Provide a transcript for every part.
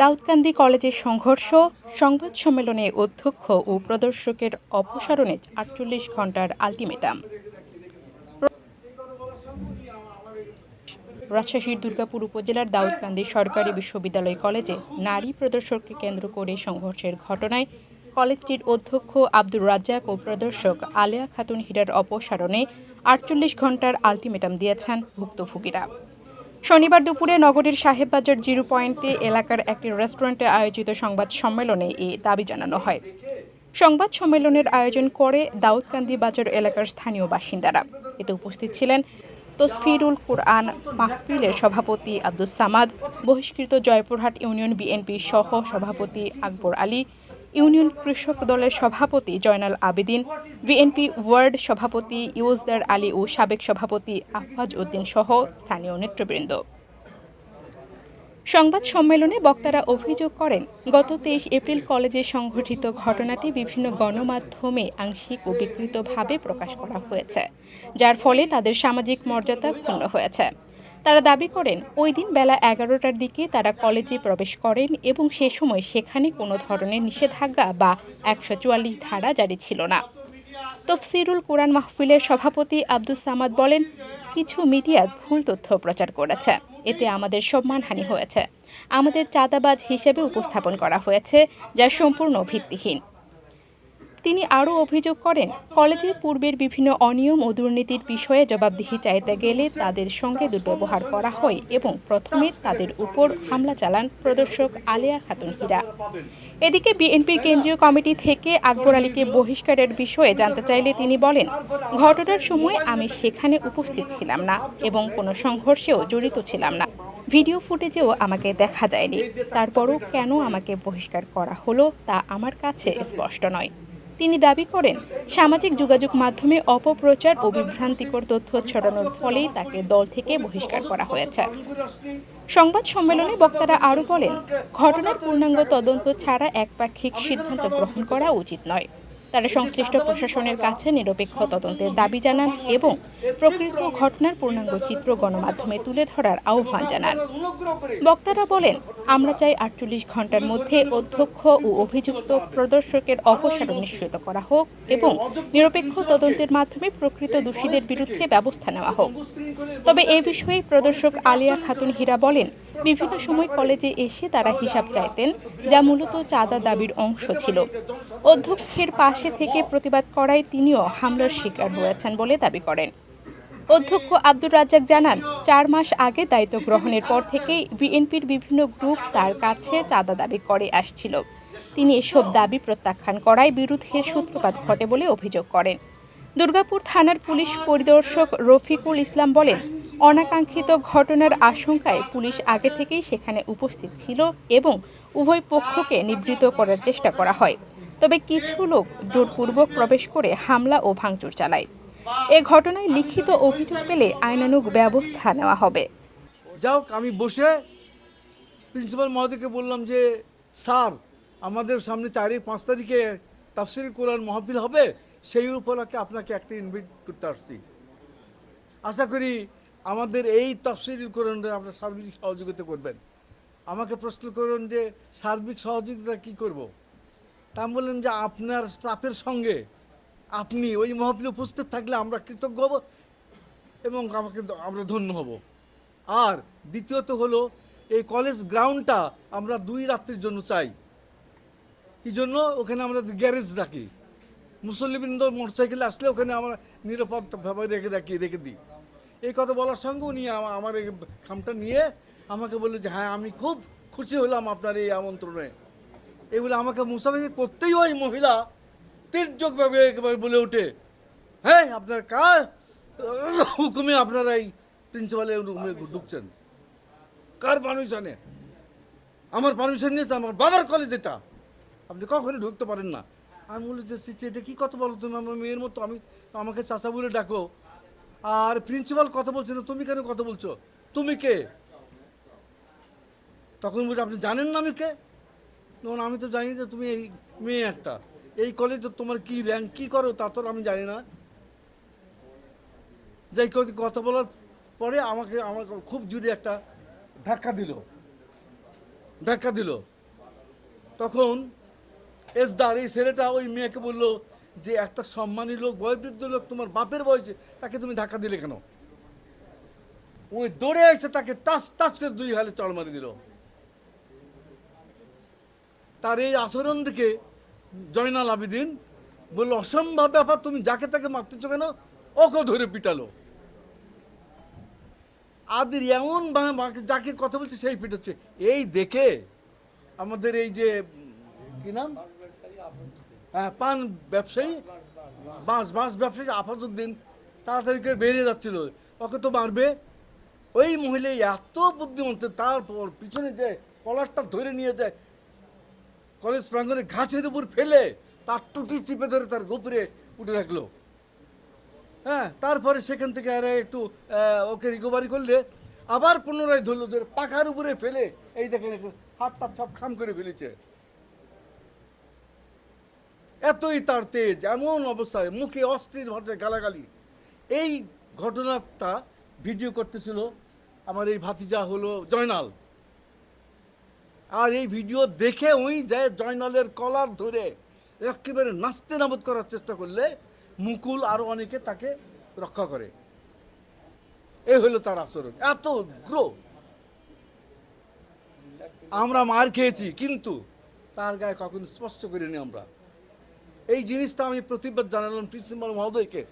দাউদকান্দি কলেজের সংঘর্ষ, সংবাদ সম্মেলনে অধ্যক্ষ ও প্রদর্শকের অপসারণে ৪৮ ঘণ্টার আলটিমেটাম। রাজশাহীর দুর্গাপুর উপজেলার দাউদকান্দি সরকারি বিশ্ববিদ্যালয় কলেজে নারী প্রদর্শককে কেন্দ্র করে সংঘর্ষের ঘটনায় কলেজটির অধ্যক্ষ আব্দুর রাজ্জাক ও প্রদর্শক আলেয়া খাতুন হীরার অপসারণে ৪৮ ঘণ্টার আলটিমেটাম দিয়েছেন ভুক্তভোগীরা। শনিবার দুপুরে নগরীর সাহেববাজার জিরো পয়েন্টে এলাকার একটি রেস্টুরেন্টে আয়োজিত সংবাদ সম্মেলনে এ দাবি জানানো হয়। সংবাদ সম্মেলনের আয়োজন করে দাউদকান্দি বাজার এলাকার স্থানীয় বাসিন্দারা। এতে উপস্থিত ছিলেন তসফিরুল কুরআন মাহফিলের সভাপতি আব্দুস সামাদ, বহিষ্কৃত জয়পুরহাট ইউনিয়ন বিএনপি সহ সভাপতি আকবর আলী, ইউনিয়ন কৃষক দলের সভাপতি জয়নাল আবেদিন, বিএনপি ওয়ার্ড সভাপতি ইউজদার আলী ও সাবেক সভাপতি আফাজ উদ্দিন সহ স্থানীয় নেতৃবৃন্দ। সংবাদ সম্মেলনে বক্তারা অভিযোগ করেন, গত ২৩ এপ্রিল কলেজে সংঘটিত ঘটনাটি বিভিন্ন গণমাধ্যমে আংশিক ও বিকৃতভাবে প্রকাশ করা হয়েছে, যার ফলে তাদের সামাজিক মর্যাদা ক্ষুণ্ণ হয়েছে। তারা দাবি করেন, ওই দিন বেলা ১১টার দিকে তারা কলেজে প্রবেশ করেন এবং সে সময় সেখানে কোনো ধরনের নিষেধাজ্ঞা বা ১৪৪ ধারা জারি ছিল না। তফসিরুল কুরআন মাহফিলের সভাপতি আব্দুস সামাদ বলেন, কিছু মিডিয়া ভুল তথ্য প্রচার করেছে, এতে আমাদের সম্মানহানি হয়েছে। আমাদের চাঁদাবাজ হিসেবে উপস্থাপন করা হয়েছে, যা সম্পূর্ণ ভিত্তিহীন। তিনি আরও অভিযোগ করেন, কলেজে পূর্বের বিভিন্ন অনিয়ম ও দুর্নীতির বিষয়ে জবাবদিহি চাইতে গেলে তাদের সঙ্গে দুর্ব্যবহার করা হয় এবং প্রথমে তাদের উপর হামলা চালান প্রদর্শক আলেয়া খাতুন হীরা। এদিকে বিএনপির কেন্দ্রীয় কমিটি থেকে আকবর আলীকে বহিষ্কারের বিষয়ে জানতে চাইলে তিনি বলেন, ঘটনার সময় আমি সেখানে উপস্থিত ছিলাম না এবং কোনো সংঘর্ষেও জড়িত ছিলাম না। ভিডিও ফুটেজেও আমাকে দেখা যায়নি। তারপরও কেন আমাকে বহিষ্কার করা হলো তা আমার কাছে স্পষ্ট নয়। তিনি দাবি করেন, সামাজিক যোগাযোগ মাধ্যমে অপপ্রচার ও বিভ্রান্তিকর তথ্য ছড়ানোর ফলেই তাকে দল থেকে বহিষ্কার করা হয়েছে। সংবাদ সম্মেলনে বক্তারা আরও বলেন, ঘটনার পূর্ণাঙ্গ তদন্ত ছাড়া একপাক্ষিক সিদ্ধান্ত গ্রহণ করা উচিত নয়। তারা সংশ্লিষ্ট প্রশাসনের কাছে নিরপেক্ষ তদন্তের দাবি জানান এবং প্রকৃত ঘটনার পূর্ণাঙ্গ চিত্র গণমাধ্যমে তুলে ধরার আহ্বান জানান। বক্তারা বলেন, আমরা চাই ৪৮ ঘণ্টার মধ্যে অধ্যক্ষ ও অভিযুক্ত প্রদর্শকের অপসারণ নিশ্চিত করা হোক এবং নিরপেক্ষ তদন্তের মাধ্যমে প্রকৃত দোষীদের বিরুদ্ধে ব্যবস্থা নেওয়া হোক। তবে এ বিষয়ে প্রদর্শক আলেয়া খাতুন হীরা বলেন, বিভিন্ন সময় কলেজে এসে তারা হিসাব চাইতেন, যা মূলত চাঁদা দাবির অংশ ছিল। অধ্যক্ষের পাশে থেকে প্রতিবাদ করায় তিনিও হামলার শিকার হয়েছেন বলে দাবি করেন। অধ্যক্ষ আব্দুর রাজ্জাক জানান, ৪ মাস আগে দায়িত্ব গ্রহণের পর থেকেই বিএনপির বিভিন্ন গ্রুপ তার কাছে চাঁদা দাবি করে আসছিল। তিনি এসব দাবি প্রত্যাখ্যান করায় বিরোধের সূত্রপাত ঘটে বলে অভিযোগ করেন। দুর্গাপুর থানার পুলিশ পরিদর্শক রফিকুল ইসলাম বলেন, অনাকাঙ্ক্ষিত ঘটনার আশঙ্কায় পুলিশ আগে থেকেই সেখানে উপস্থিত ছিল এবং উভয় পক্ষকে নিবৃত্ত করার চেষ্টা করা হয়। তবে কিছু লোক জোরপূর্বক প্রবেশ করে হামলা ও ভাঙচুর চালায়। এ ঘটনায় লিখিত অভিযোগ পেলে আইনানুগ ব্যবস্থা নেওয়া হবে। যাও, আমি বসে প্রিন্সিপাল মহোদয়কে বললাম যে স্যার, আমাদের সামনে ৪-৫ তারিখে তাফসির কোরআন মাহফিল হবে, সেই উপলক্ষে আপনাকে একটা ইনভাইট করতে আসছি। আশা করি আমাদের এই তাফসির কোরআনে আপনার সার্বিক সহযোগিতা করবেন। আমাকে প্রশ্ন করুন যে সার্বিক সহযোগিতা কি করব। তা আমি বললেন যে আপনার স্টাফের সঙ্গে আপনি ওই মাহফিলে উপস্থিত থাকলে আমরা কৃতজ্ঞ হব এবং আমরা ধন্য হব। আর দ্বিতীয়ত হলো, এই কলেজ গ্রাউন্ডটা আমরা 2 রাত্রির জন্য চাই। কি জন্য? ওখানে আমরা গ্যারেজ রাখি, মুসল্লিবৃন্দ মোটরসাইকেলে আসলে ওখানে আমরা নিরাপদভাবে রেখে দিই। এই কথা বলার সঙ্গে উনি আমার এই খামটা নিয়ে আমাকে বললো যে হ্যাঁ, আমি খুব খুশি হলাম আপনার এই আমন্ত্রণে। এগুলো আমাকে মুসাফির করতেই ওই মহিলা তীর্যকভাবে একেবারে বলে ওঠে, হ্যাঁ, আপনার কার হুকুমে আপনারা এই প্রিন্সিপালের রুমে ঢুকছেন? কার পারমিশনে? আমার পারমিশন নিয়েছে, আমার বাবার কলেজ এটা, আপনি কখনই ঢুকতে পারেন না। আমি বলি যে এটা কী কথা বলো তুমি? আমার মেয়ের মতো, আমাকে চাচা বলে ডাকো, আর প্রিন্সিপাল কথা বলছে না, তুমি কেন কথা বলছো? তুমি কে? তখন বলছে, আপনি জানেন না আমি কে? তখন আমি তো জানি যে তুমি এই মেয়ে একটা, এই কলেজে তোমার কি র্যাঙ্ক, কি করো তা তো আমি জানি না। যাই কথা বলার পরে আমাকে খুব জোরে একটা ধাক্কা দিল। ধাক্কা দিল। তখন এসদার এই ছেলেটা ওই মেয়েকে বলল যে একটা সম্মানী লোক, বয়োবৃদ্ধ লোক, তোমার বাপের বয়সে, তাকে তুমি ধাক্কা দিলে কেন? ওই দৌড়ে এসে তাকে টাচ টাচ করে 2 গালে চড় মারি দিল। তার এই আচরণ দেখে জয়নাল আবেদিন বলল, অসম্ভব ব্যাপার, তুমি যাকে তাকে মারতেছো কেন? ওকে ধরে পিটালো। আদির এমন যাকে কথা বলছে সেই পিটাচ্ছে। এই দেখে আমাদের এই যে কি নাম, হ্যাঁ, পান ব্যবসায়ী, বাঁশ ব্যবসায়ী আফাজউদ্দিন তাড়াতাড়ি করে বেরিয়ে যাচ্ছিল, ওকে তো মারবে। ওই মহিলা এত বুদ্ধিমন্ত, তারপর পিছনে যে কলারটা ধরে নিয়ে যায় কলেজ প্রাঙ্গণে গাছের উপর ফেলে তার টুটি চিপে ধরে তার গোপরে উঠে রাখলো। হ্যাঁ, তারপরে সেখান থেকে আর একটু ওকে রিকভারি করলে আবার পুনরায় ধরলো, ধরে পাখার উপরে ফেলে এই দেখেন হাতটা সব খাম করে ফেলেছে। এতই তার তেজ, এমন অবস্থায় মুখে অস্থির ভাষায় গালাগালি। এই ঘটনাটা ভিডিও করতেছিল আমার এই ভাতিজা হলো জয়নাল। আর এই ভিডিও দেখে ওই যায় জয়নালের কলার ধরে একেবারে নাস্তে নাবদ করার চেষ্টা করলে মুকুল আরো অনেকে তাকে রক্ষা করে। এই হলো তার আচরণ, এত উগ্র। আমরা মার খেয়েছি কিন্তু তার গায়ে কখনো স্পর্শ করিনি আমরা। এই জিনিসটা আমি প্রতিবাদ জানালাম প্রিন্সিপাল মহোদয়কে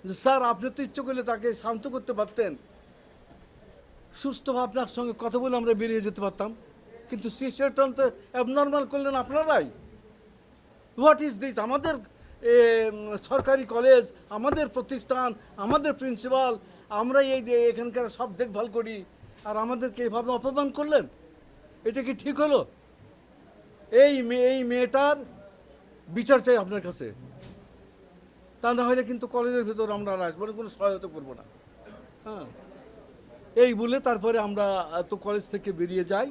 যে স্যার, আপনি তো ইচ্ছে করলে তাকে শান্ত করতে পারতেন, সুস্থভাবে আপনার সঙ্গে কথা বলে আমরা বেরিয়ে যেতে পারতাম, কিন্তু সেটা তো অ্যাবনর্মাল করলেন আপনারাই। What is this? আমাদের সরকারি কলেজ, আমাদের প্রতিষ্ঠান, আমাদের প্রিন্সিপাল, আমরা এই যে এখানকার সব দেখভাল করি, আর আমাদেরকে এভাবে অপমান করলেন, এটা কি ঠিক হলো? এই মেয়েটার বিচার চাই আপনার কাছে, তা না হলে কিন্তু কলেজের ভেতর আমরা আর আসবো না, কোনো সহায়তা করবো না। হ্যাঁ, এই বলে তারপরে আমরা তো কলেজ থেকে বেরিয়ে যাই।